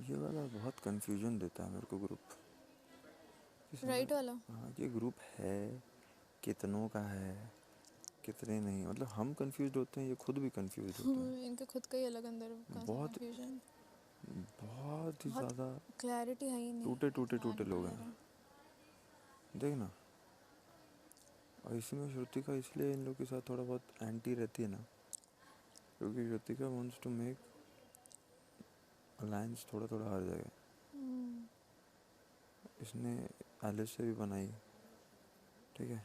ये वाला बहुत कंफ्यूजन देता है मेरे को ग्रुप। राइट वाला? हाँ, ये ग्रुप है कितनों का है कितने नहीं, मतलब हम कंफ्यूज होते हैं, ये खुद भी कंफ्यूज होते हैं। इनका खुद का ही अलग अंदर का बहुत कंफ्यूजन, बहुत ही बहुत ज़्यादा क्लैरिटी है ही नहीं। टूटे टूटे क्या टूटे लोग निकलेगा? हैं, देख ना। और इसी में श्रुतिका इसलिए इन लोग के साथ थोड़ा बहुत एंटी रहती है ना, क्योंकि Shrutika wants to make alliance थोड़ा थोड़ा हर जगह। इसने एलिस से भी बनाई, ठीक है,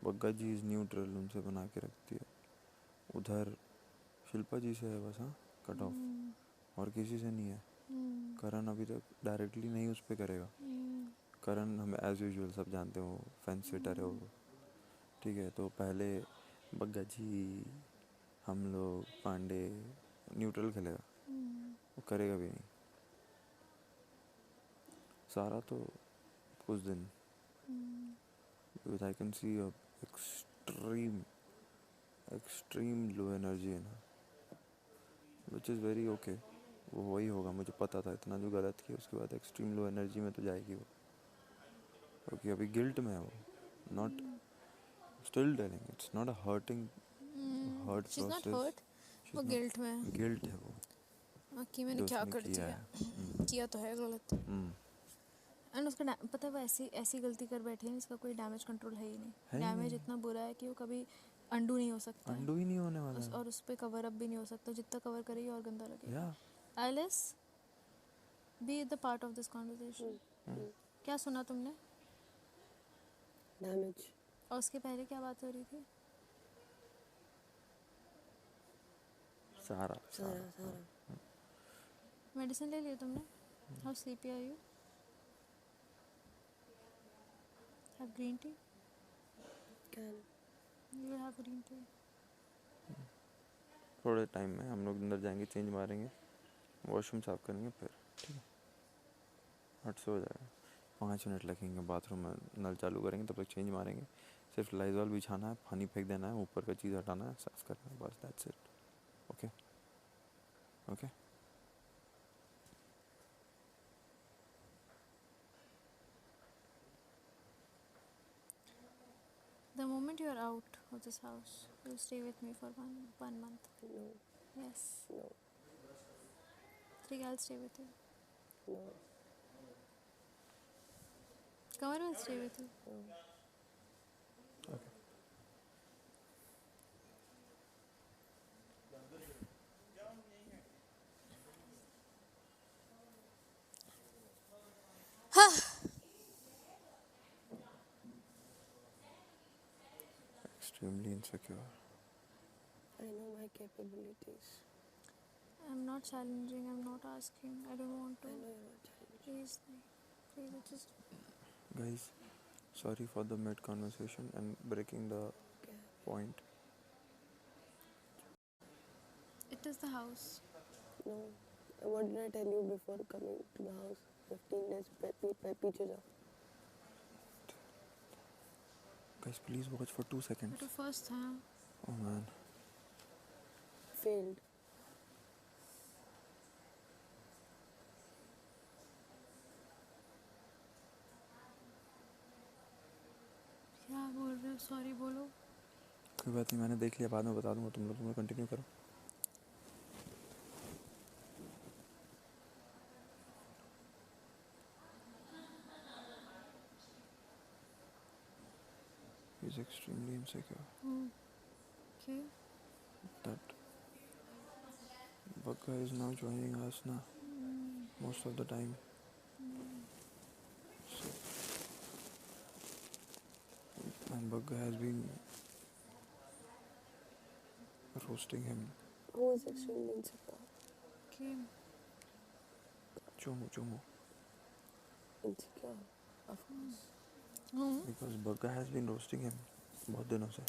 बग्गा जी इज़ न्यूट्रल, उनसे बना के रखती है। उधर शिल्पा जी से है बस, हाँ, कट ऑफ, और किसी से नहीं है। करण अभी तक डायरेक्टली नहीं उस पर करेगा। करण हम एज़ यूजुअल सब जानते हो फेंस सिटर है वो, ठीक है। तो पहले बग्गा जी, हम लोग, पांडे, न्यूट्रल खेलेगा, वो करेगा भी नहीं। सारा तो कुछ दिन, because I can see extreme extreme low energy है ना, विच इज़ वेरी ओके। वो वही होगा, मुझे पता था। इतना जो गलत किया उसके बाद एक्सट्रीम लो एनर्जी में तो जाएगी वो, क्योंकि अभी गिल्ट में है वो। Not still telling, it's not a hurt she is not process, hurt, वो गिल्ट में है। गिल्ट है वो कि मैंने जो क्या उसने कर किया दिया, है। किया तो है गलत। एंड उसका पता है वो ऐसी ऐसी गलती कर बैठे हैं जिसका कोई डैमेज कंट्रोल है ही नहीं। है ही डैमेज नहीं, इतना बुरा है कि वो कभी अंडू नहीं हो सकता है। अंडू ही नहीं होने वाला और उस पर कवर अप भी नहीं हो सकता, जितना कवर करेगी और गंदा है। लगेगा। Alice, be the part of this conversation. क्या सुना तुमने? डैमेज। और उसके पहले क्या बात हो रही थी? सारा सारा मेडिसिन ले लिया तुमने? How sleepy are you? Have green tea? Can. You will have green tea. थोड़े टाइम में हम लोग अंदर जाएंगे, चेंज मारेंगे, वॉशरूम साफ करेंगे, फिर ठीक है 8 से हो जाएगा। 5 मिनट लगेंगे, बाथरूम में नल चालू करेंगे, तब तक चेंज मारेंगे। सिर्फ लाइजॉल बिछाना है, पानी फेंक देना है, ऊपर का चीज़ हटाना है, साफ करना है, बस that's it. Okay okay. The moment you are out of this house, you'll stay with me for one month. No. Yes. No. Three, I'll stay with you. No. Kamar will stay with you. No. Okay extremely insecure. I know my capabilities. I'm not challenging, I'm not asking. I don't want to. I know you're not challenging. Please, please, it's just. Guys, sorry for the mid conversation and breaking the Okay. point. It is the house. No. What did I tell you before coming to the house? 15 days पीछे जाओ. Guys, please watch for 2 seconds. But first, huh? Oh man. Failed. क्या बोल रहे हो? Sorry बोलो. कोई बात नहीं, मैंने देख लिया, बाद में बता दूंगा। तुम लोग कंटिन्यू करो। He's extremely insecure. Okay. That Bugga is now joining us now, most of the time. So, and Bugga has been roasting him. Who is extremely insecure? Okay. Chomo. Insecure. Of course. Because Bugga has been roasting him बहुत दिनों से.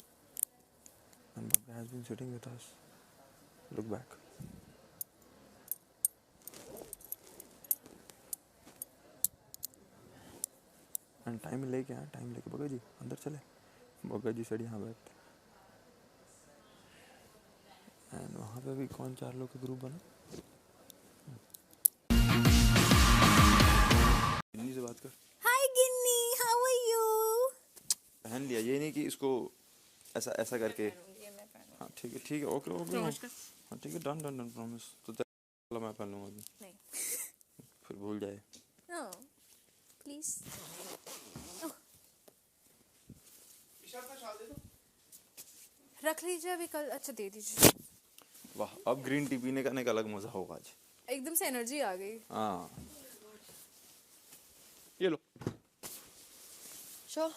And Bugga has been sitting with us. Look back. And time लेके आया, time लेके बग्गा जी अंदर चले. बग्गा जी sir यहाँ बैठते. एंड वहाँ पे भी कौन 4 लोग का ग्रुप बना. बात कर। हाय गिन्नी, हाउ आर यू? पहन लिया, ये नहीं कि इसको ऐसा ऐसा करके। हाँ ठीक है ओके ओके। हाँ ठीक है, डन डन डन, प्रॉमिस। तो तेरा मैं पहन लूँगा अभी। नहीं, फिर भूल जाए। No please. रख लीजिए अभी, कल अच्छा दे दीजिए। वाह, अब ग्रीन टी पीने का एक अलग मजा होगा आज। एकदम से एनर्जी आ गई। हाँ, ये लो। Sure.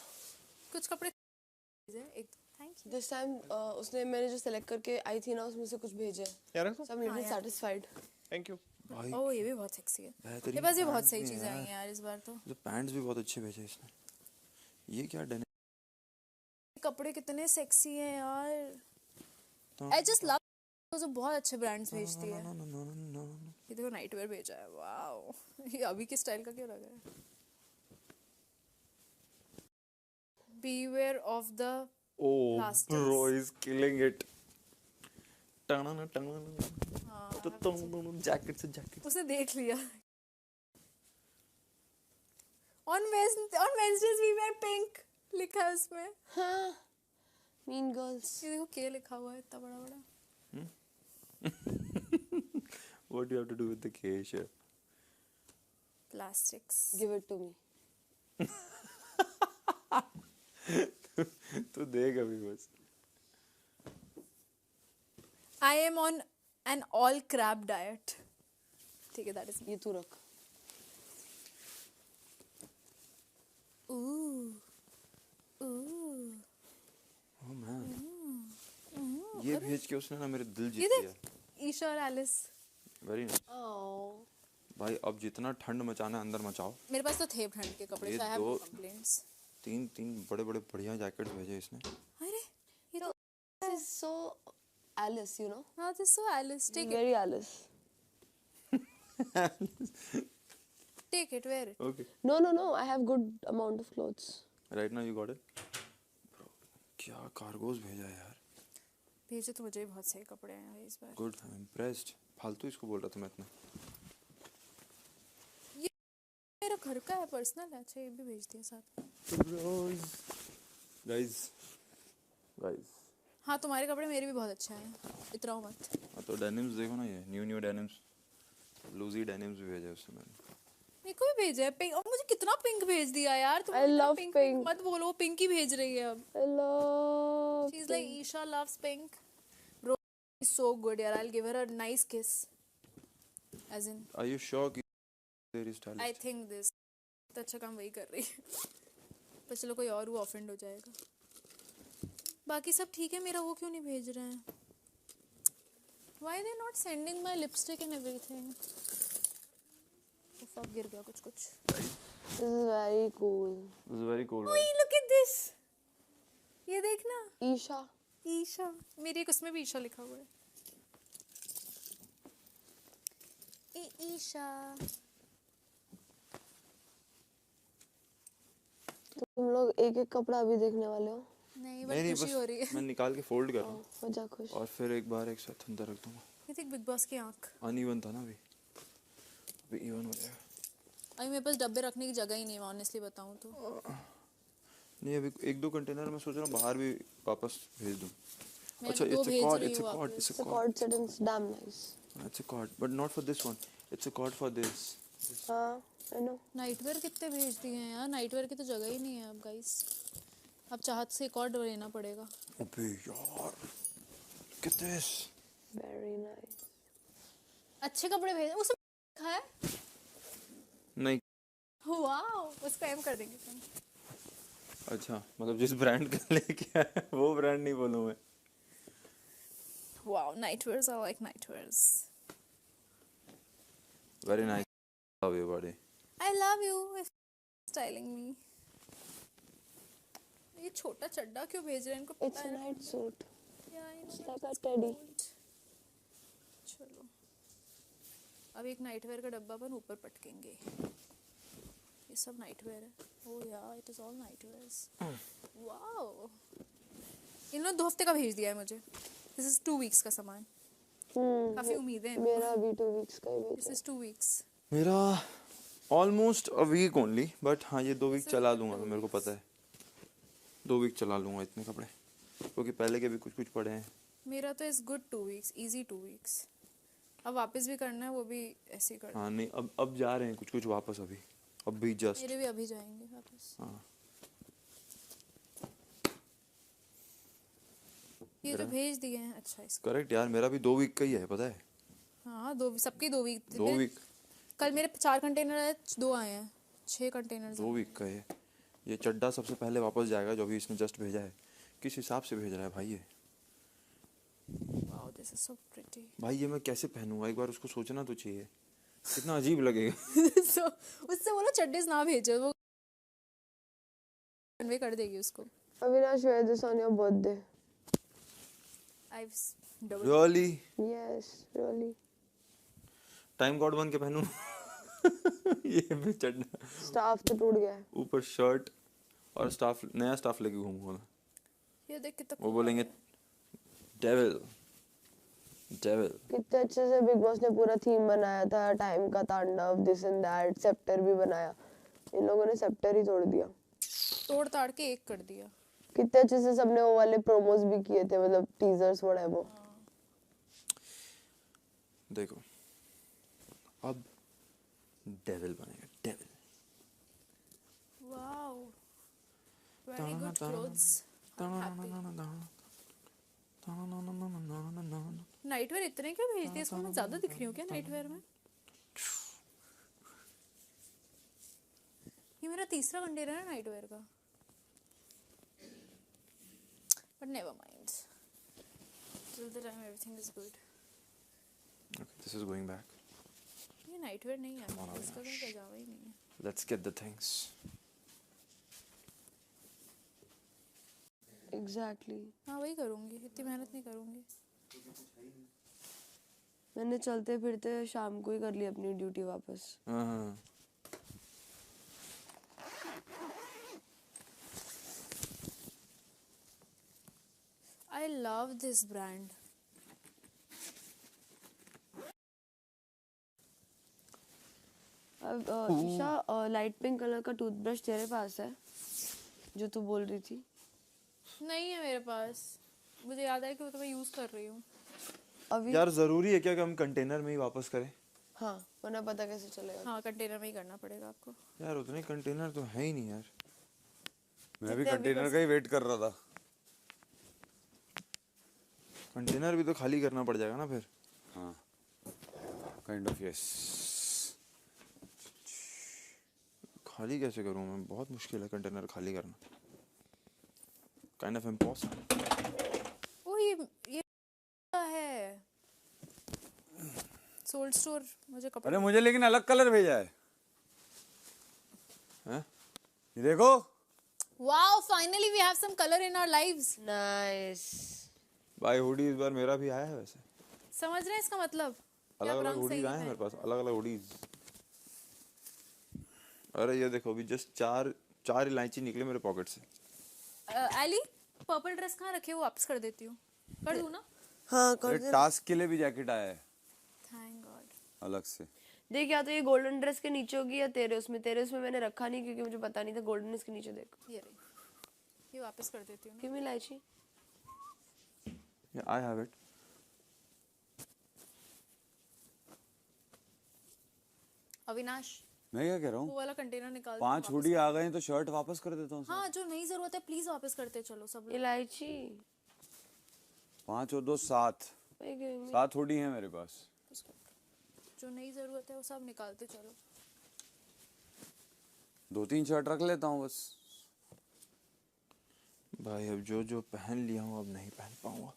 कुछ कपड़े एक थैंक यू। This time उसने मैंने जो सेलेक्ट करके आई थी ना उसमें से कुछ भेजे। यार रखो। So I'm little satisfied. Thank you भाई। ओह ये भी बहुत सेक्सी है। बेहतरीन ये बस ये बहुत पैंट्स सही भी चीजें हैं आई हैं यार इस बार तो। जो पैंट्स भी बहुत अच्छे भेजे इसने। ये क्या डेनिम? कपड़े कितने सेक्सी हैं यार। आई जस्ट लव जो बहुत अच्छे ब्रांड्स भेजती है। ये देखो नाइट वेयर भेजा है, वाओ। ये अभी के स्टाइल का क्यों लग रहा है? Beware of the Oh, plasters. bro is killing it. Jacket से जैकेट। उसने देख लिया। On Wednesdays we wear pink लिखा है उसमें। हाँ. Mean girls. ये देखो क्या लिखा हुआ है इतना बड़ा बड़ा। What do you have to do with the K shirt? Plastics. Give it to me. तू देख अभी बस। I am on an all crab diet. ठीक है, that is me. ये तू रख. Ooh. Oh man. ये भेज के उसने ना मेरे दिल ये जीत देख लिया। ईशा और एलिस। Very nice. Oh. भाई अब जितना ठंड मचाना है अंदर मचाओ। मेरे पास तो थे ठंड के कपड़े, ये so I have no दो- complaints. तीन बड़े बड़े बढ़िया जैकेट भेजे इसने। अरे ये तो This is so Alice, you know. हाँ this is so Alice. Take it. Very Alice. Take it, wear it. Okay. No. I have good amount of clothes. Right now you got it. Bro, क्या cargos भेजा है यार। भेजे तो मुझे भी बहुत सही कपड़े हैं भाई इस बार। Good, I'm impressed. फालतू इसको बोल रहा था मैं इतना। ये मेरा घर का है, पर्सनल है। अच्छा ये भी भेज दिया साथ। Guys. हाँ तुम्हारे कपड़े मेरे भी बहुत अच्छे हैं, इतराओ मत। हाँ तो डेनिम्स देखो ना, ये न्यू डेनिम्स, लूजी डेनिम्स भी भेजे उसने मैंने। मेरे को भी भेजा है पिंक, और मुझे कितना पिंक भेज दिया यार। तुम I love pink. मत बोलो, वो पिंक ही भेज रही है अब। I love. She's like Isha loves pink. Bro, she's so good यार. I'll give her a nice kiss. As in, Are you sure कि तेरी stylist? I think this. तो अच्छा काम वही कर रही है। पर चलो कोई और वो ऑफेंड हो जाएगा। बाकी सब ठीक है, मेरा वो क्यों नहीं भेज रहे हैं? Why they not sending my lipstick and everything? तो गिर गया कुछ। This is very cool. This is very cool. Wait, look at this. ये देखना, Isha. ईशा। मेरी एक उसमें भी ईशा लिखा हुआ है। ईशा। तुम लोग एक एक कपड़ा अभी देखने वाले हो. नहीं नहीं बस खुशी हो रही है। मैं निकाल के फोल्ड कर रहा हूँ हो जा खुश. और फिर एक बार एक साथ अंदर रख दूंगा। ये देख बिग बॉस की आंख। अनइवन था ना अभी इवन हो जाएगा। अभी मेरे पास डब्बे रखने की जगह ही नहीं है, ऑनेस्टली बताऊं तो। नहीं अभी एक दो कंटेनर मैं सोच रहा हूँ बाहर भी वापस भेज दूँ। मैं अच्छा दो it's a भेज cord, रही it's a हूँ cord, वापस। it's a It's a cord, cord set and it's damn nice. it's a cord, but not for this one. It's a cord for this. हाँ, I know. नाइटवेयर कितने भेज दिए हैं यार, nightwear की तो जगह ही नहीं है अब गाइस। अब चाहत से एक और लेना पड़ेगा। अबे यार, look at this. Very nice. अच्छे कपड़े भेज, उसमें लिखा है। नहीं वाओ, उसको एम कर देंगे तुम। अच्छा, मतलब जिस ब्रांड का लेके आया वो ब्रांड नहीं बोलूँ मैं। Wow, nightwears are like nightwears. Very nice. Love you buddy. I love you if styling me. ये छोटा चड्डा क्यों भेज रहे हैं इनको It's पता a है? night suit. Yeah, I know, It's but like a it's teddy. cold. चलो अब एक नाइटवेयर का डब्बा अपन ऊपर पटकेंगे। ये सब नाइटवेयर है। ओह यार, इट इज ऑल नाइटवेयर्स। वाओ, इन्होंने 2 हफ्ते का भेज दिया है मुझे। दिस इज 2 वीक्स का सामान। काफी उम्मीदें हैं। मेरा भी 2 weeks का ही दिस भेजा. Is 2 weeks. मेरा almost a week only, but हाँ ये 2 वीक चला दूंगा, तो मेरे को पता है 2 वीक चला लूंगा इतने कपड़े, क्योंकि पहले के भी कुछ कुछ पड़े हैं। मेरा तो is good 2 weeks, easy 2 weeks. अब वापस भी करना है, वो भी ऐसे ही करना हाँ नहीं, अब जा रहे हैं कुछ कुछ वापस, अब भी है। जस्ट। मेरे भी अभी जाएंगे वापस। हाँ ये तो भेज दिए हैं। अच्छा इसको करेक्ट यार, मेरा भी 2 वीक का ही है पता है। हाँ, दो सबके 2 वीक। 2 वीक, कल मेरे 4 कंटेनर आए, 2 आए हैं, 6 कंटेनर। 2 वीक का है। ये चड्डा सबसे पहले वापस जाएगा, जो अभी इसने जस्ट भेजा है। किस हिसाब से भेज रहा है भाई ये? Wow this is so pretty. भाई ये मैं कैसे पहनूंगा, एक बार उसको सोचना तो चाहिए, कितना अजीब लगेगा। सो उससे बोलो चड्डीज ना भेजो, वो कन्वे कर देगी उसको। Avinash, wear this on your birthday. I double really? Yes, really. Time God बन के पहनूं? ये भी चड्डा, Staff तो टूट गया है। ऊपर शर्ट और स्टाफ, नया स्टाफ लेके घूमूंगा मैं। ये देख कितना वो बोलेंगे डेविल डेविल। कितने अच्छे से बिग बॉस ने पूरा थीम बनाया था, टाइम का तांडव, दिस एंड दैट, सेप्टर भी बनाया। इन लोगों ने सेप्टर ही तोड़ दिया। तोड़ ताड़ के एक कर दिया। कितने अच्छे से सबने वो वाले प्रोमोस भी किए थे, मतलब टीजर्स व्हाटएवर। देखो अब डेविल बनेगा, devil. Wow very good clothes. Nightwear इतने क्यों भेजती है इसको? मैं ज्यादा दिख रही हूँ क्या नाइटवेयर में? ये मेरा तीसरा कंटेनर है नाइटवेयर का, but never mind, till the time everything is good. This is going back. ये नाइटवेयर नहीं है, इसका कोई पजामा ही नहीं है। Let's get the things. Exactly. हाँ वही करूँगी, इतनी मेहनत नहीं करूँगी। मैंने चलते फिरते शाम को ही कर ली अपनी ड्यूटी वापस। हाँ I love this brand. अब ईशा, लाइट पिंक कलर का टूथब्रश तेरे पास है जो तू बोल रही थी? नहीं है मेरे पास, मुझे याद है कि वो तो मैं यूज कर रही हूँ। अभी यार जरूरी है क्या कि हम कंटेनर में ही वापस करें? हाँ, वरना पता कैसे चलेगा? हाँ कंटेनर में ही करना पड़ेगा आपको। यार उतने कंटेनर तो है ही नहीं यार। मैं भी कंटेनर का ही वेट कर रहा था। कंटेनर भी तो खाली करना पड़ जाएगा ना फिर। हाँ काइंड ऑफ यस। खाली कैसे करूँ मैं? बहुत मुश्किल है कंटेनर खाली करना, काइंड ऑफ इम्पॉसिबल। ओ ये है सोल्ड स्टोर, मुझे कपड़े। अरे मुझे लेकिन अलग कलर भेजा है, हैं? ये देखो। Wow finally we have some colour in our lives. Nice. भाई हुडी इस बार मेरा भी आया है वैसे। समझ रहे हैं इसका मतलब? अलग अलग हुडीज आए हैं मेरे पास, अलग अलग हुडीज। अरे ये देखो अभी जस्ट चार इलायची निकले मेरे पॉकेट से। एली पर्पल ड्रेस कहाँ रखे, वो वापस कर देती हूँ। कर दूँ ना? हाँ कर अरे दे। टास्क के लिए भी जैकेट आया है थैंक गॉड। अलग से। देख, या तो ये गोल्डन ड्रेस के नीचे होगी या तेरे उसमें। तेरे उसमें मैंने रखा नहीं क्योंकि मुझे पता नहीं था। गोल्डन इसके नीचे देख। ये रही, ये वापस कर देती हूँ ना। क्यों इलायची? Yeah, I have it. Avinash मैं क्या कह रहा वो हूँ, वाला कंटेनर निकाल दो, 5 वापस हुडी कर आ दो। गए तो शर्ट वापस कर देता हूँ। हाँ जो नहीं जरूरत है प्लीज वापस करते चलो सब लोग। इलायची 5 और 2 7 Why giving me? 7 हुडी हैं मेरे पास। जो नहीं जरूरत है वो सब निकालते चलो। 2-3 शर्ट रख लेता हूँ बस। भाई अब जो पहन लिया हूँ अब नहीं पहन पाऊंगा,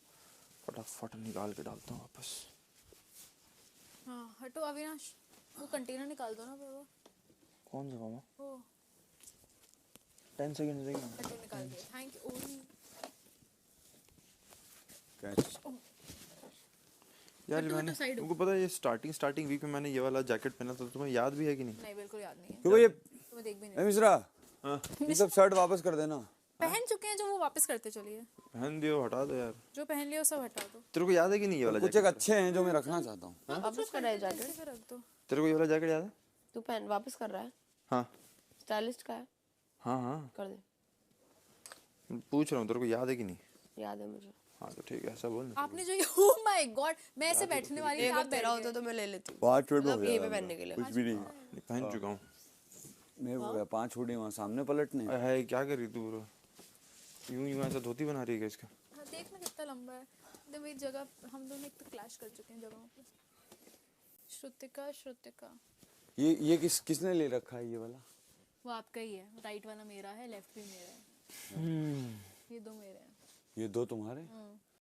फटाफट निकाल के डालता हूँ वापस। हाँ हटो अविनाश, वो कंटेनर निकाल दो ना बाबा। कौन सा मामा? ओ 10 सेकंड देगा। हटो निकाल दिया, थैंक यू। कैच। यार हटो, मैंने हटो, side हो। तुमको पता है ये स्टार्टिंग वीक में मैंने ये वाला जैकेट पहना था, तुम्हें याद भी है कि नहीं? नहीं बिल्कुल याद नहीं है, क्यों ये तुम्हें देख भी ए नहीं। मिश्रा, हाँ ये सब शर्ट वापस कर देना। पहन चुके हैं जो वो वापस करते चलिए। पहन दियो, हटा दो यार। जो पहन लिया वो सब हटा दो। तेरे को याद है कि नहीं ये वाला कुछ एक जैकेट? अच्छे हैं जो मैं रखना चाहता हूँ। वापस कराए जैकेट। ऐसे रख दो। तेरे को ये वाला जैकेट याद है? तू पहन वापस कर रहा है? हाँ स्टाइलिस्ट का है? हाँ हाँ कर दे। पूछ रहा हूँ तेरे को याद है कि नहीं? याद है मुझे। हाँ तो ठीक है ऐसा बोल ना। आपने जो ओह माय गॉड, मैं ऐसे बैठने वाली थी, एक आप अगर बैठ तेरा गए। होता तो मैं ले लेती। 5 मिनट में हो मतलब यहीं पे जाएगा पहनने के लिए। कुछ भी नहीं पहन चुका हूँ। मेरे को क्या 5 हुडी वहाँ सामने पलटने हैं। है क्या कर रही तू ब्रो? यूं यूं ऐसा धोती बना रही है क्या इसका? हाँ, देखना कितना लंबा है। तो मेरी जगह, हम दोनों एक तो क्लैश कर चुके हैं जगहों पे। श्रुतिका श्रुतिका ये किसने ले रखा है ये वाला? वो आपका ही है, राइट वाला मेरा है, लेफ्ट भी मेरा है, ये दो मेरे हैं। ये 2 तुम्हारे?